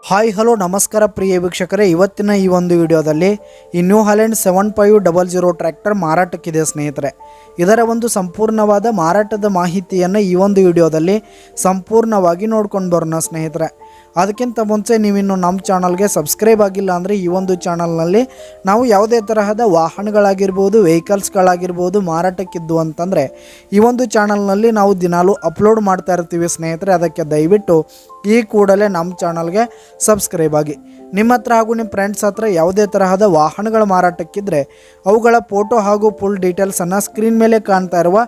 Hi hello ನಮಸ್ಕಾರ ಪ್ರಿಯ ವೀಕ್ಷಕರೇ, ಇವತ್ತಿನ ಈ ಒಂದು ವಿಡಿಯೋದಲ್ಲಿ ಈ ನ್ಯೂ ಹಾಲೆಂಡ್ 7500 ಟ್ರ್ಯಾಕ್ಟರ್ ಮಾರಾಟಕ್ಕಿದೆ ಸ್ನೇಹಿತರೆ. ಇದರ ಒಂದು ಸಂಪೂರ್ಣವಾದ ಮಾರಾಟದ ಮಾಹಿತಿಯನ್ನು ಈ ಒಂದು ವಿಡಿಯೋದಲ್ಲಿ ಸಂಪೂರ್ಣವಾಗಿ ನೋಡ್ಕೊಂಡು ಬರೋಣ ಸ್ನೇಹಿತರೆ. ಅದಕ್ಕಿಂತ ಮುಂಚೆ ನೀವಿನ್ನು ನಮ್ಮ ಚಾನಲ್ಗೆ ಸಬ್ಸ್ಕ್ರೈಬ್ ಆಗಿಲ್ಲ ಅಂದರೆ ಈ ಒಂದು ಚಾನಲ್ನಲ್ಲಿ ನಾವು ಯಾವುದೇ ತರಹದ ವಾಹನಗಳಾಗಿರ್ಬೋದು, ವೆಹಿಕಲ್ಸ್ಗಳಾಗಿರ್ಬೋದು ಮಾರಾಟಕ್ಕಿದ್ದು ಅಂತಂದರೆ ಈ ಒಂದು ಚಾನಲ್ನಲ್ಲಿ ನಾವು ದಿನಾಲೂ ಅಪ್ಲೋಡ್ ಮಾಡ್ತಾ ಇರ್ತೀವಿ ಸ್ನೇಹಿತರೆ. ಅದಕ್ಕೆ ದಯವಿಟ್ಟು ಈ ಕೂಡಲೇ ನಮ್ಮ ಚಾನಲ್ಗೆ ಸಬ್ಸ್ಕ್ರೈಬ್ ಆಗಿ. ನಿಮ್ಮ ಹತ್ರ ಹಾಗೂ ನಿಮ್ಮ ಫ್ರೆಂಡ್ಸ್ ಹತ್ರ ಯಾವುದೇ ತರಹದ ವಾಹನಗಳ ಮಾರಾಟಕ್ಕಿದ್ದರೆ ಅವುಗಳ ಫೋಟೋ ಹಾಗೂ ಫುಲ್ ಡೀಟೇಲ್ಸನ್ನು ಸ್ಕ್ರೀನ್ ಮೇಲೆ ಕಾಣ್ತಾ ಇರುವ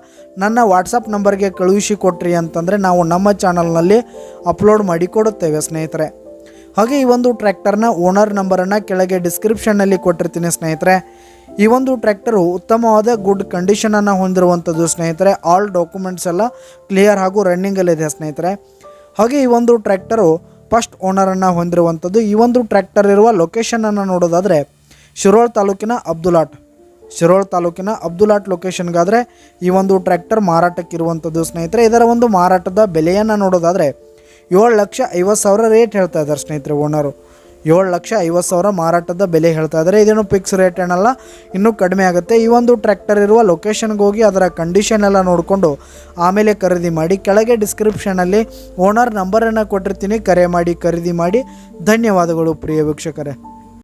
ನನ್ನ ವಾಟ್ಸಪ್ ನಂಬರ್ಗೆ ಕಳುಹಿಸಿ ಕೊಟ್ರಿ ಅಂತಂದರೆ ನಾವು ನಮ್ಮ ಚಾನಲ್ನಲ್ಲಿ ಅಪ್ಲೋಡ್ ಮಾಡಿ ಕೊಡುತ್ತೇವೆ ಸ್ನೇಹಿತರೆ. ಹಾಗೆ ಈ ಒಂದು ಟ್ರ್ಯಾಕ್ಟರ್ನ ಓನರ್ ನಂಬರನ್ನು ಕೆಳಗೆ ಡಿಸ್ಕ್ರಿಪ್ಷನ್ನಲ್ಲಿ ಕೊಟ್ಟಿರ್ತೀನಿ ಸ್ನೇಹಿತರೆ. ಈ ಒಂದು ಟ್ರ್ಯಾಕ್ಟರು ಉತ್ತಮವಾದ ಗುಡ್ ಕಂಡೀಷನನ್ನು ಹೊಂದಿರುವಂಥದ್ದು ಸ್ನೇಹಿತರೆ. ಆಲ್ ಡಾಕ್ಯುಮೆಂಟ್ಸ್ ಎಲ್ಲ ಕ್ಲಿಯರ್ ಹಾಗೂ ರನ್ನಿಂಗಲ್ಲಿದೆ ಸ್ನೇಹಿತರೆ. ಹಾಗೆ ಈ ಒಂದು ಟ್ರ್ಯಾಕ್ಟರು ಫಸ್ಟ್ ಓನರನ್ನು ಹೊಂದಿರುವಂಥದ್ದು. ಈ ಒಂದು ಟ್ರ್ಯಾಕ್ಟರ್ ಇರುವ ಲೊಕೇಶನನ್ನು ನೋಡೋದಾದರೆ ಶಿರೋಳ್ ತಾಲೂಕಿನ ಅಬ್ದುಲಾಟ್ ಲೊಕೇಶನ್ಗಾದರೆ ಈ ಒಂದು ಟ್ರ್ಯಾಕ್ಟರ್ ಮಾರಾಟಕ್ಕಿರುವಂಥದ್ದು ಸ್ನೇಹಿತರೆ. ಇದರ ಒಂದು ಮಾರಾಟದ ಬೆಲೆಯನ್ನು ನೋಡೋದಾದರೆ 7,50,000 ರೇಟ್ ಹೇಳ್ತಾ ಇದ್ದಾರೆ ಸ್ನೇಹಿತರೆ. ಓನರು 7,50,000 ಮಾರಾಟದ ಬೆಲೆ ಹೇಳ್ತಾ ಇದ್ದಾರೆ. ಇದೇನು ಫಿಕ್ಸ್ ರೇಟ್ ಏನಲ್ಲ, ಇನ್ನೂ ಕಡಿಮೆ ಆಗುತ್ತೆ. ಈ ಒಂದು ಟ್ರ್ಯಾಕ್ಟರ್ ಇರುವ ಲೊಕೇಶನ್ಗೆ ಹೋಗಿ ಅದರ ಕಂಡೀಷನ್ ಎಲ್ಲ ನೋಡಿಕೊಂಡು ಆಮೇಲೆ ಖರೀದಿ ಮಾಡಿ. ಕೆಳಗೆ ಡಿಸ್ಕ್ರಿಪ್ಷನಲ್ಲಿ ಓನರ್ ನಂಬರನ್ನು ಕೊಟ್ಟಿರ್ತೀನಿ, ಕರೆ ಮಾಡಿ ಖರೀದಿ ಮಾಡಿ. ಧನ್ಯವಾದಗಳು ಪ್ರಿಯ ವೀಕ್ಷಕರೇ.